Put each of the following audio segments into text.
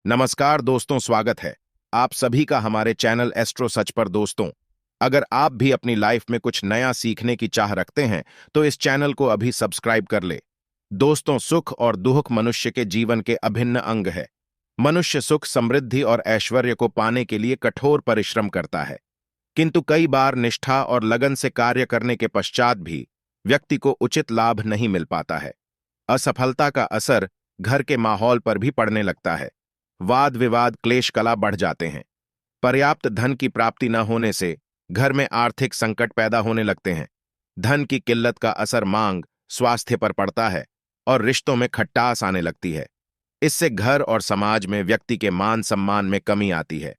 नमस्कार दोस्तों, स्वागत है आप सभी का हमारे चैनल एस्ट्रो सच पर। दोस्तों, अगर आप भी अपनी लाइफ में कुछ नया सीखने की चाह रखते हैं तो इस चैनल को अभी सब्सक्राइब कर ले। दोस्तों, सुख और दुख मनुष्य के जीवन के अभिन्न अंग है। मनुष्य सुख, समृद्धि और ऐश्वर्य को पाने के लिए कठोर परिश्रम करता है, किंतु कई बार निष्ठा और लगन से कार्य करने के पश्चात भी व्यक्ति को उचित लाभ नहीं मिल पाता है। असफलता का असर घर के माहौल पर भी पड़ने लगता है। वाद विवाद, क्लेश, कला बढ़ जाते हैं। पर्याप्त धन की प्राप्ति न होने से घर में आर्थिक संकट पैदा होने लगते हैं। धन की किल्लत का असर मांग, स्वास्थ्य पर पड़ता है और रिश्तों में खटास आने लगती है। इससे घर और समाज में व्यक्ति के मान सम्मान में कमी आती है।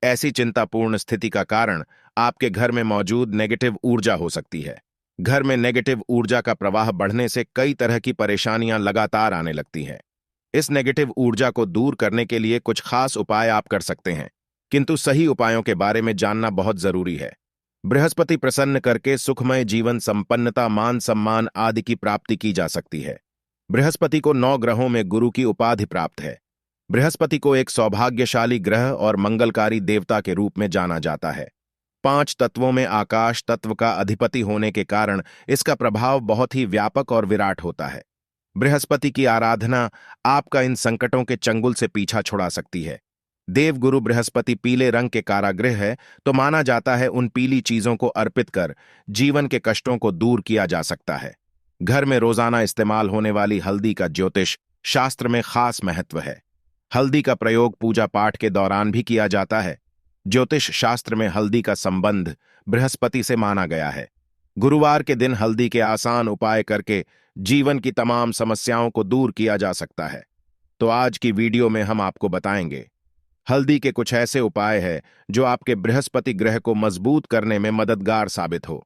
ऐसी चिंतापूर्ण स्थिति का कारण आपके घर में मौजूद नेगेटिव ऊर्जा हो सकती है। घर में नेगेटिव ऊर्जा का प्रवाह बढ़ने से कई तरह की परेशानियां लगातार आने लगती हैं। इस नेगेटिव ऊर्जा को दूर करने के लिए कुछ खास उपाय आप कर सकते हैं, किंतु सही उपायों के बारे में जानना बहुत जरूरी है। बृहस्पति प्रसन्न करके सुखमय जीवन, संपन्नता, मान सम्मान आदि की प्राप्ति की जा सकती है। बृहस्पति को 9 ग्रहों में गुरु की उपाधि प्राप्त है। बृहस्पति को एक सौभाग्यशाली ग्रह और मंगलकारी देवता के रूप में जाना जाता है। 5 तत्वों में आकाश तत्व का अधिपति होने के कारण इसका प्रभाव बहुत ही व्यापक और विराट होता है। बृहस्पति की आराधना आपका इन संकटों के चंगुल से पीछा छुड़ा सकती है। देवगुरु बृहस्पति पीले रंग के कारागृह है, तो माना जाता है उन पीली चीजों को अर्पित कर जीवन के कष्टों को दूर किया जा सकता है। घर में रोजाना इस्तेमाल होने वाली हल्दी का ज्योतिष शास्त्र में खास महत्व है। हल्दी का प्रयोग पूजा पाठ के दौरान भी किया जाता है। ज्योतिष शास्त्र में हल्दी का संबंध बृहस्पति से माना गया है। गुरुवार के दिन हल्दी के आसान उपाय करके जीवन की तमाम समस्याओं को दूर किया जा सकता है। तो आज की वीडियो में हम आपको बताएंगे हल्दी के कुछ ऐसे उपाय हैं जो आपके बृहस्पति ग्रह को मजबूत करने में मददगार साबित हो।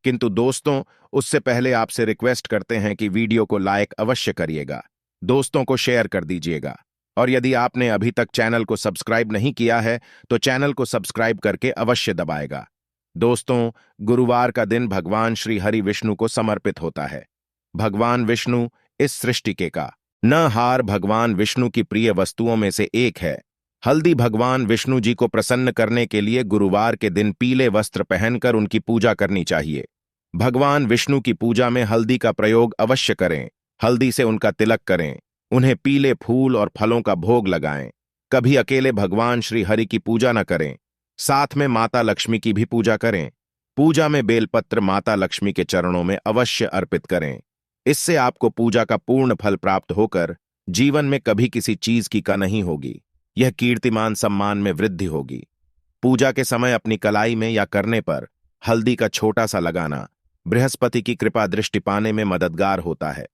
किंतु दोस्तों, उससे पहले आपसे रिक्वेस्ट करते हैं कि वीडियो को लाइक अवश्य करिएगा, दोस्तों को शेयर कर दीजिएगा, और यदि आपने अभी तक चैनल को सब्सक्राइब नहीं किया है तो चैनल को सब्सक्राइब करके अवश्य दबाएगा। दोस्तों, गुरुवार का दिन भगवान श्री हरि विष्णु को समर्पित होता है। भगवान विष्णु इस सृष्टि के का न भगवान विष्णु की प्रिय वस्तुओं में से एक है। हल्दी भगवान विष्णु जी को प्रसन्न करने के लिए गुरुवार के दिन पीले वस्त्र पहनकर उनकी पूजा करनी चाहिए। भगवान विष्णु की पूजा में हल्दी का प्रयोग अवश्य करें। हल्दी से उनका तिलक करें, उन्हें पीले फूल और फलों का भोग लगाएं। कभी अकेले भगवान श्री हरि की पूजा न करें, साथ में माता लक्ष्मी की भी पूजा करें। पूजा में बेलपत्र माता लक्ष्मी के चरणों में अवश्य अर्पित करें। इससे आपको पूजा का पूर्ण फल प्राप्त होकर जीवन में कभी किसी चीज की कमी नहीं होगी। यह कीर्तिमान सम्मान में वृद्धि होगी। पूजा के समय अपनी कलाई में या करने पर हल्दी का छोटा सा लगाना बृहस्पति की कृपा दृष्टि पाने में मददगार होता है।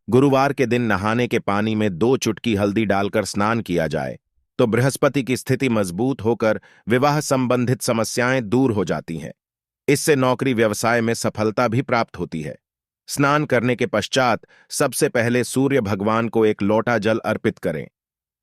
गुरुवार के दिन नहाने के पानी में 2 चुटकी हल्दी डालकर स्नान किया जाए तो बृहस्पति की स्थिति मजबूत होकर विवाह संबंधित समस्याएं दूर हो जाती हैं। इससे नौकरी व्यवसाय में सफलता भी प्राप्त होती है। स्नान करने के पश्चात सबसे पहले सूर्य भगवान को एक लोटा जल अर्पित करें।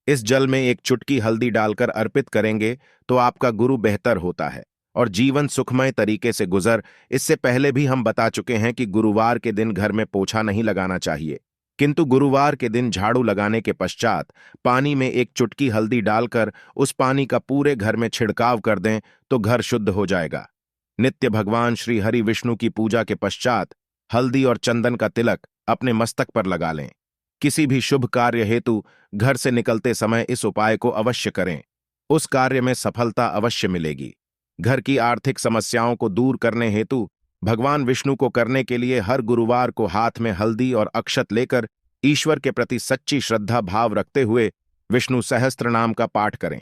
इस जल में 1 चुटकी हल्दी डालकर अर्पित करेंगे तो आपका गुरु बेहतर होता है और जीवन सुखमय तरीके से गुजर। इससे पहले भी हम बता चुके हैं कि गुरुवार के दिन घर में पोछा नहीं लगाना चाहिए, किंतु गुरुवार के दिन झाड़ू लगाने के पश्चात पानी में 1 चुटकी हल्दी डालकर उस पानी का पूरे घर में छिड़काव कर दें तो घर शुद्ध हो जाएगा। नित्य भगवान श्री हरि विष्णु की पूजा के पश्चात हल्दी और चंदन का तिलक अपने मस्तक पर लगा लें। किसी भी शुभ कार्य हेतु घर से निकलते समय इस उपाय को अवश्य करें, उस कार्य में सफलता अवश्य मिलेगी। घर की आर्थिक समस्याओं को दूर करने हेतु भगवान विष्णु को करने के लिए हर गुरुवार को हाथ में हल्दी और अक्षत लेकर ईश्वर के प्रति सच्ची श्रद्धा भाव रखते हुए विष्णु सहस्त्र नाम का पाठ करें।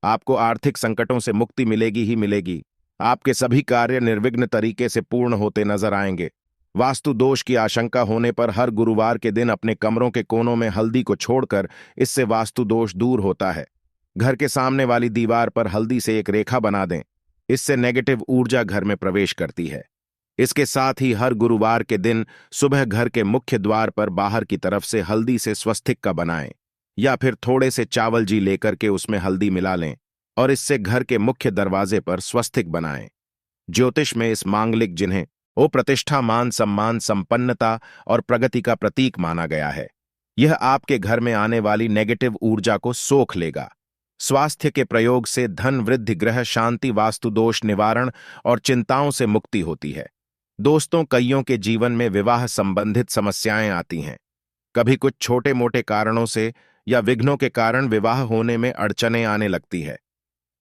आपको आर्थिक संकटों से मुक्ति मिलेगी ही मिलेगी। आपके सभी कार्य निर्विघ्न तरीके से पूर्ण होते नजर आएंगे। वास्तु दोष की आशंका होने पर हर गुरुवार के दिन अपने कमरों के कोनों में हल्दी को छोड़कर इससे वास्तु दोष दूर होता है। घर के सामने वाली दीवार पर हल्दी से एक रेखा बना दें, इससे नेगेटिव ऊर्जा घर में प्रवेश करती है। इसके साथ ही हर गुरुवार के दिन सुबह घर के मुख्य द्वार पर बाहर की तरफ से हल्दी से स्वस्तिक का बनाएं, या फिर थोड़े से चावल जी लेकर के उसमें हल्दी मिला लें और इससे घर के मुख्य दरवाजे पर स्वस्तिक बनाएं। ज्योतिष में इस मांगलिक जिन्हें प्रतिष्ठा, मान सम्मान, संपन्नता और प्रगति का प्रतीक माना गया है। यह आपके घर में आने वाली नेगेटिव ऊर्जा को सोख लेगा। स्वास्थ्य के प्रयोग से धन वृद्धि, ग्रह शांति, वास्तु दोष निवारण और चिंताओं से मुक्ति होती है। दोस्तों, कईयों के जीवन में विवाह संबंधित समस्याएं आती हैं। कभी कुछ छोटे मोटे कारणों से या विघ्नों के कारण विवाह होने में अड़चनें आने लगती है।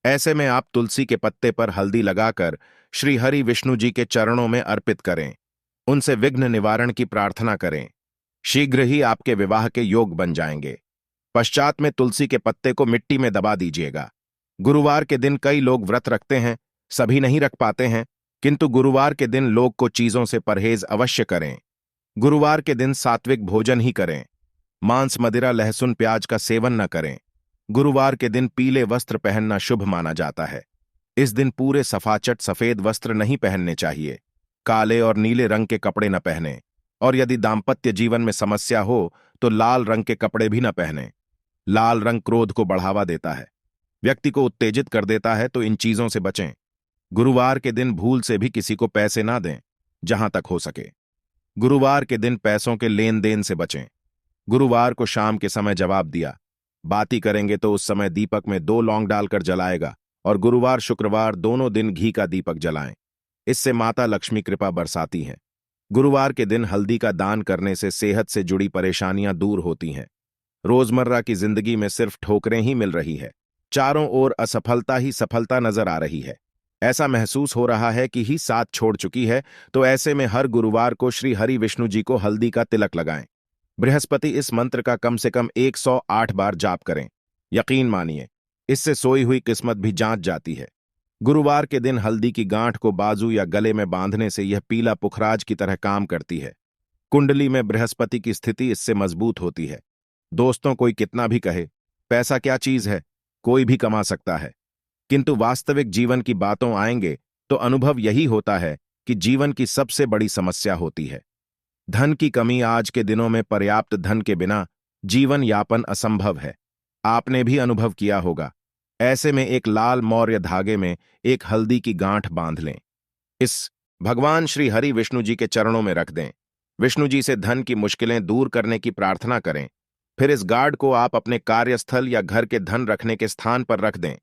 ऐसे में आप तुलसी के पत्ते पर हल्दी लगाकर श्री हरि विष्णु जी के चरणों में अर्पित करें। उनसे विघ्न निवारण की प्रार्थना करें। शीघ्र ही आपके विवाह के योग बन जाएंगे। पश्चात में तुलसी के पत्ते को मिट्टी में दबा दीजिएगा। गुरुवार के दिन कई लोग व्रत रखते हैं, सभी नहीं रख पाते हैं, किंतु गुरुवार के दिन लोग को चीजों से परहेज अवश्य करें। गुरुवार के दिन सात्विक भोजन ही करें। मांस, मदिरा, लहसुन, प्याज का सेवन न करें। गुरुवार के दिन पीले वस्त्र पहनना शुभ माना जाता है। इस दिन पूरे सफाचट सफेद वस्त्र नहीं पहनने चाहिए। काले और नीले रंग के कपड़े न पहने, और यदि दाम्पत्य जीवन में समस्या हो तो लाल रंग के कपड़े भी न पहने। लाल रंग क्रोध को बढ़ावा देता है, व्यक्ति को उत्तेजित कर देता है, तो इन चीजों से बचें। गुरुवार के दिन भूल से भी किसी को पैसे ना दें, जहां तक हो सके। गुरुवार के दिन पैसों के लेन देन से बचें। गुरुवार को शाम के समय जवाब दिया बाती करेंगे तो उस समय दीपक में 2 लौंग डालकर जलाएगा, और गुरुवार शुक्रवार दोनों दिन घी का दीपक जलाएं। इससे माता लक्ष्मी कृपा बरसाती हैं। गुरुवार के दिन हल्दी का दान करने से सेहत से जुड़ी परेशानियां दूर होती हैं। रोजमर्रा की जिंदगी में सिर्फ ठोकरें ही मिल रही है। चारों ओर असफलता ही सफलता नजर आ रही है। ऐसा महसूस हो रहा है कि ही साथ छोड़ चुकी है। तो ऐसे में हर गुरुवार को श्री हरि विष्णु जी को हल्दी का तिलक लगाएं। बृहस्पति इस मंत्र का कम से कम 108 बार जाप करें। यकीन मानिए, इससे सोई हुई किस्मत भी जांच जाती है। गुरुवार के दिन हल्दी की गांठ को बाजू या गले में बांधने से यह पीला पुखराज की तरह काम करती है। कुंडली में बृहस्पति की स्थिति इससे मजबूत होती है। दोस्तों, कोई कितना भी कहे पैसा क्या चीज है, कोई भी कमा सकता है, किंतु वास्तविक जीवन की बातों आएंगे तो अनुभव यही होता है कि जीवन की सबसे बड़ी समस्या होती है धन की कमी। आज के दिनों में पर्याप्त धन के बिना जीवन यापन असंभव है। आपने भी अनुभव किया होगा। ऐसे में एक लाल मौर्य धागे में एक हल्दी की गांठ बांध लें। इस भगवान श्री हरि विष्णु जी के चरणों में रख दें। विष्णु जी से धन की मुश्किलें दूर करने की प्रार्थना करें। फिर इस गार्ड को आप अपने कार्यस्थल या घर के धन रखने के स्थान पर रख दें।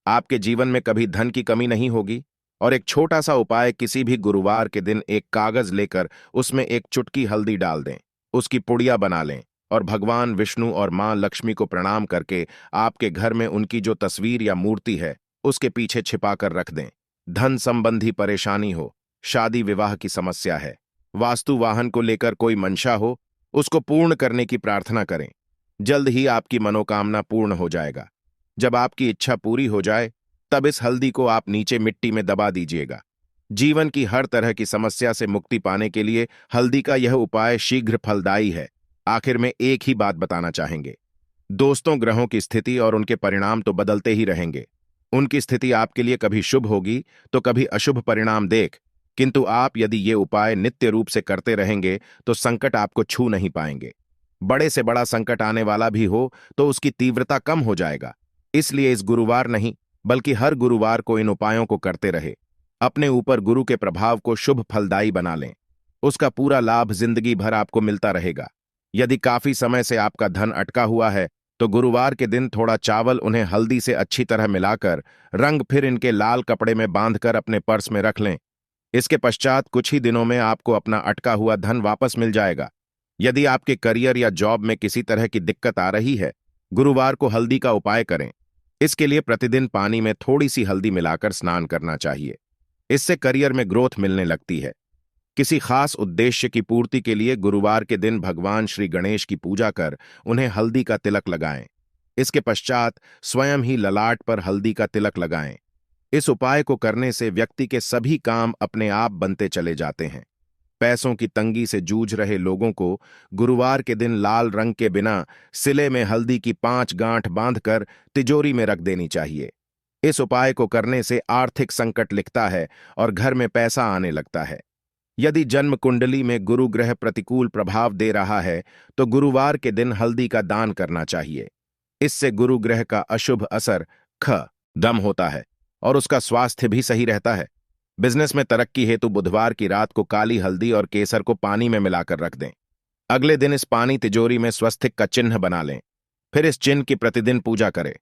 आपके जीवन में कभी धन की कमी नहीं होगी। और एक छोटा सा उपाय, किसी भी गुरुवार के दिन एक कागज लेकर उसमें एक चुटकी हल्दी डाल दें, उसकी पुड़िया बना लें और भगवान विष्णु और मां लक्ष्मी को प्रणाम करके आपके घर में उनकी जो तस्वीर या मूर्ति है उसके पीछे छिपा कर रख दें। धन संबंधी परेशानी हो, शादी विवाह की समस्या है, वास्तु वाहन को लेकर कोई मंशा हो, उसको पूर्ण करने की प्रार्थना करें। जल्द ही आपकी मनोकामना पूर्ण हो जाएगा। जब आपकी इच्छा पूरी हो जाए तब इस हल्दी को आप नीचे मिट्टी में दबा दीजिएगा। जीवन की हर तरह की समस्या से मुक्ति पाने के लिए हल्दी का यह उपाय शीघ्र फलदायी है। आखिर में एक ही बात बताना चाहेंगे दोस्तों, ग्रहों की स्थिति और उनके परिणाम तो बदलते ही रहेंगे। उनकी स्थिति आपके लिए कभी शुभ होगी तो कभी अशुभ परिणाम देख, किंतु आप यदि ये उपाय नित्य रूप से करते रहेंगे तो संकट आपको छू नहीं पाएंगे। बड़े से बड़ा संकट आने वाला भी हो तो उसकी तीव्रता कम हो जाएगा। इसलिए इस गुरुवार नहीं बल्कि हर गुरुवार को इन उपायों को करते रहे। अपने ऊपर गुरु के प्रभाव को शुभ फलदायी बना लें। उसका पूरा लाभ जिंदगी भर आपको मिलता रहेगा। यदि काफी समय से आपका धन अटका हुआ है तो गुरुवार के दिन थोड़ा चावल उन्हें हल्दी से अच्छी तरह मिलाकर रंग फिर इनके लाल कपड़े में बांधकर अपने पर्स में रख लें। इसके पश्चात कुछ ही दिनों में आपको अपना अटका हुआ धन वापस मिल जाएगा। यदि आपके करियर या जॉब में किसी तरह की दिक्कत आ रही है, गुरुवार को हल्दी का उपाय करें। इसके लिए प्रतिदिन पानी में थोड़ी सी हल्दी मिलाकर स्नान करना चाहिए। इससे करियर में ग्रोथ मिलने लगती है। किसी खास उद्देश्य की पूर्ति के लिए गुरुवार के दिन भगवान श्री गणेश की पूजा कर उन्हें हल्दी का तिलक लगाएं। इसके पश्चात स्वयं ही ललाट पर हल्दी का तिलक लगाएं। इस उपाय को करने से व्यक्ति के सभी काम अपने आप बनते चले जाते हैं। पैसों की तंगी से जूझ रहे लोगों को गुरुवार के दिन लाल रंग के बिना सिले में हल्दी की 5 गांठ बांधकर तिजोरी में रख देनी चाहिए। इस उपाय को करने से आर्थिक संकट लिखता है और घर में पैसा आने लगता है। यदि जन्म कुंडली में गुरु ग्रह प्रतिकूल प्रभाव दे रहा है तो गुरुवार के दिन हल्दी का दान करना चाहिए। इससे गुरु ग्रह का अशुभ असर दम होता है और उसका स्वास्थ्य भी सही रहता है। बिजनेस में तरक्की हेतु बुधवार की रात को काली हल्दी और केसर को पानी में मिलाकर रख दें। अगले दिन इस पानी तिजोरी में स्वस्तिक का चिन्ह बना लें। फिर इस चिन्ह की प्रतिदिन पूजा करें।